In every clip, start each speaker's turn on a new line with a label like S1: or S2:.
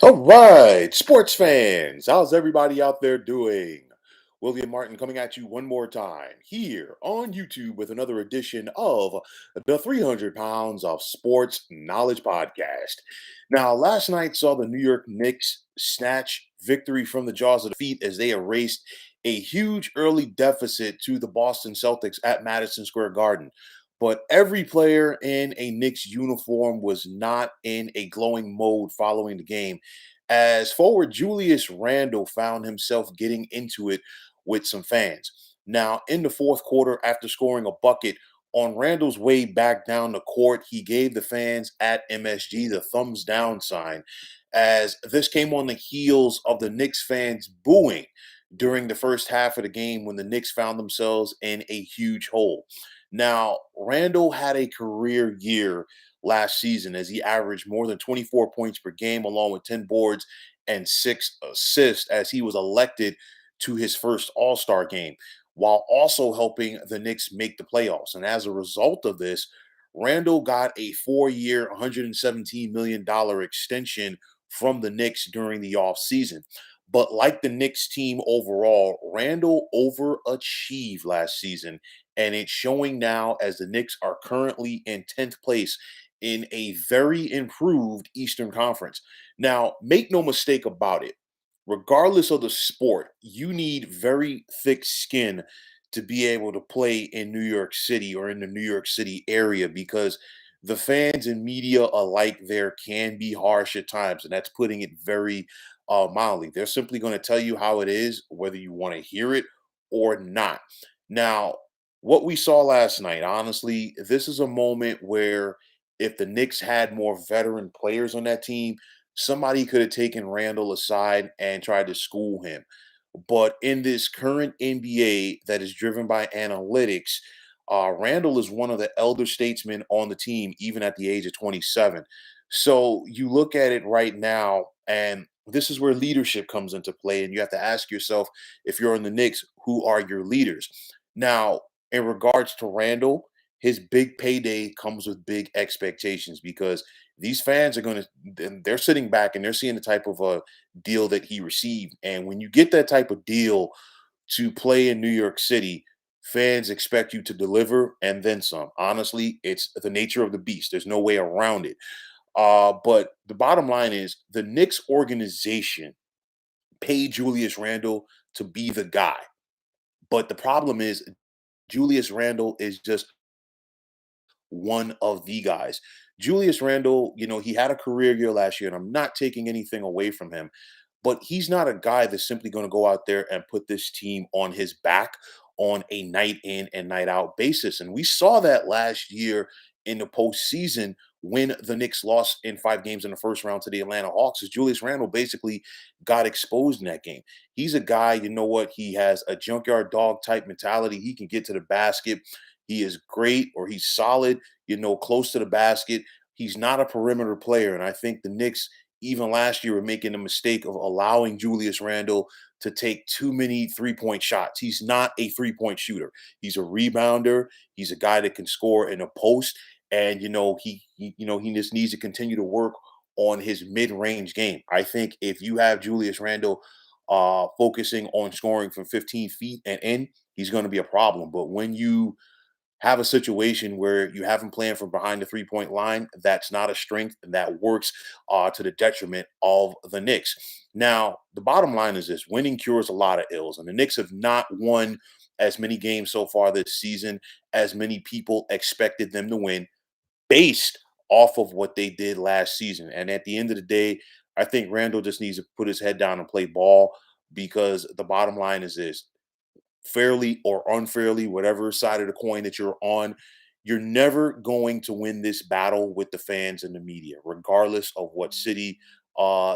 S1: All right, sports fans, how's everybody out there doing? William Martin coming at you one more time here on YouTube with another edition of the 300 Pounds of Sports Knowledge Podcast. Now, last night saw the New York Knicks snatch victory from the jaws of defeat as they erased a huge early deficit to the Boston Celtics at Madison Square Garden. But every player in a Knicks uniform was not in a glowing mode following the game, as forward Julius Randle found himself getting into it with some fans. Now, in the fourth quarter, after scoring a bucket on Randall's way back down the court, he gave the fans at MSG the thumbs down sign, as this came on the heels of the Knicks fans booing during the first half of the game when the Knicks found themselves in a huge hole. Now, Randall had a career year last season as he averaged more than 24 points per game, along with 10 boards and 6 assists, as he was elected to his first All Star game, while also helping the Knicks make the playoffs. And as a result of this, Randall got a 4 year, $117 million extension from the Knicks during the offseason. But like the Knicks team overall, Randall overachieved last season, and it's showing now as the Knicks are currently in 10th place in a very improved Eastern Conference. Now, make no mistake about it, regardless of the sport, you need very thick skin to be able to play in New York City or in the New York City area, because the fans and media alike there can be harsh at times, and that's putting it very mildly. They're simply going to tell you how it is, whether you want to hear it or not. Now, what we saw last night, honestly, this is a moment where if the Knicks had more veteran players on that team, somebody could have taken Randall aside and tried to school him. But in this current NBA that is driven by analytics, Randall is one of the elder statesmen on the team, even at the age of 27. So you look at it right now, and this is where leadership comes into play. And you have to ask yourself, if you're in the Knicks, who are your leaders? Now, in regards to Randall, his big payday comes with big expectations, because these fans are going to, they're sitting back and they're seeing the type of a deal that he received. And when you get that type of deal to play in New York City, fans expect you to deliver and then some. Honestly, it's the nature of the beast. There's no way around it. But the bottom line is the Knicks organization paid Julius Randle to be the guy. But the problem is Julius Randle is just one of the guys. Julius Randle, he had a career year last year, and I'm not taking anything away from him, but he's not a guy that's simply going to go out there and put this team on his back on a night in and night out basis. And we saw that last year in the postseason when the Knicks lost in 5 games in the first round to the Atlanta Hawks, as Julius Randle basically got exposed in that game. He's a guy, you know what? He has a junkyard dog type mentality. He can get to the basket. He is great, or he's solid, close to the basket. He's not a perimeter player. And I think the Knicks, even last year, were making the mistake of allowing Julius Randle to take too many 3 point shots. He's not a 3 point shooter. He's a rebounder. He's a guy that can score in a post. And he just needs to continue to work on his mid-range game. I think if you have Julius Randle focusing on scoring from 15 feet and in, he's going to be a problem. But when you have a situation where you have him playing from behind the 3 point line, that's not a strength, and that works to the detriment of the Knicks. Now, the bottom line is this: winning cures a lot of ills, and the Knicks have not won as many games so far this season as many people expected them to win, based off of what they did last season. And at the end of the day, I think Randall just needs to put his head down and play ball, because the bottom line is this: fairly or unfairly, whatever side of the coin that you're on, you're never going to win this battle with the fans and the media, regardless of what city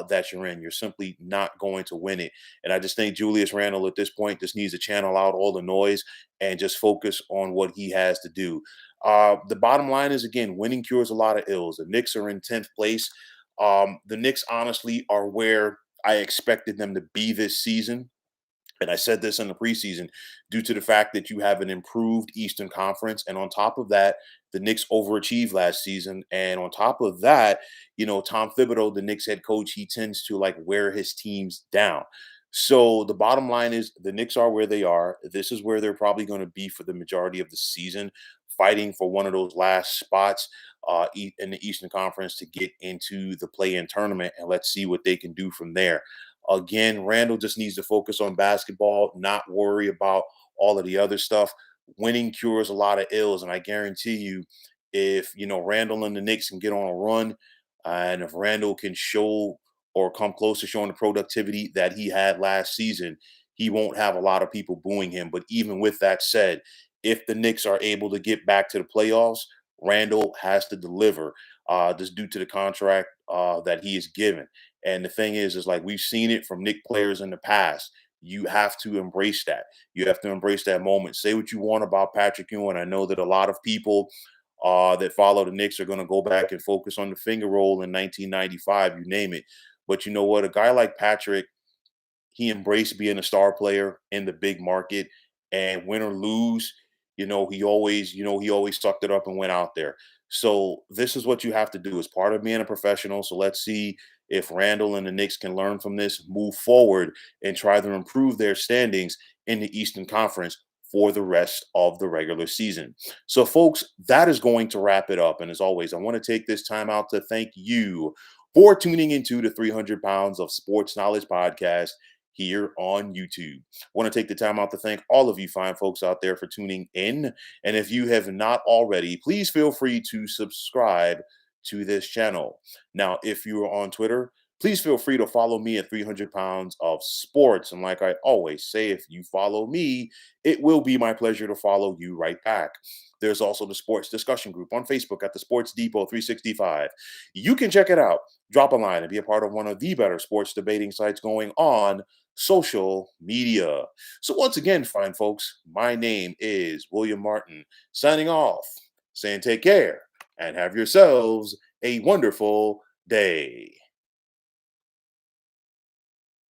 S1: that you're in. You're simply not going to win it. And I just think Julius Randle at this point just needs to channel out all the noise and just focus on what he has to do. The bottom line is, again, winning cures a lot of ills. The Knicks are in 10th place. The Knicks, honestly, are where I expected them to be this season. And I said this in the preseason due to the fact that you have an improved Eastern Conference. And on top of that, the Knicks overachieved last season. And on top of that, Tom Thibodeau, the Knicks head coach, he tends to like wear his teams down. So the bottom line is the Knicks are where they are. This is where they're probably going to be for the majority of the season, fighting for one of those last spots in the Eastern Conference to get into the play-in tournament. And let's see what they can do from there. Again, Randall just needs to focus on basketball, not worry about all of the other stuff. Winning cures a lot of ills, and I guarantee you, if Randall and the Knicks can get on a run, and if Randall can show or come close to showing the productivity that he had last season, he won't have a lot of people booing him. But even with that said, if the Knicks are able to get back to the playoffs, Randall has to deliver. Just due to the contract that he is given. And the thing is like we've seen it from Nick players in the past. You have to embrace that. You have to embrace that moment. Say what you want about Patrick Ewing. I know that a lot of people that follow the Knicks are going to go back and focus on the finger roll in 1995, you name it. But you know what? A guy like Patrick, he embraced being a star player in the big market, and win or lose, he always sucked it up and went out there. So this is what you have to do as part of being a professional. So let's see if Randall and the Knicks can learn from this, move forward, and try to improve their standings in the Eastern Conference for the rest of the regular season. So, folks, that is going to wrap it up. And as always, I want to take this time out to thank you for tuning into the 300 Pounds of Sports Knowledge podcast here on YouTube. I want to take the time out to thank all of you fine folks out there for tuning in. And if you have not already, please feel free to subscribe to this channel. Now, if you are on Twitter, please feel free to follow me at 300 Pounds of Sports. And like I always say, if you follow me, it will be my pleasure to follow you right back. There's also the sports discussion group on Facebook at the Sports Depot 365. You can check it out, drop a line, and be a part of one of the better sports debating sites going on social media. So once again, fine folks, my name is William Martin, signing off, saying take care and have yourselves a wonderful day.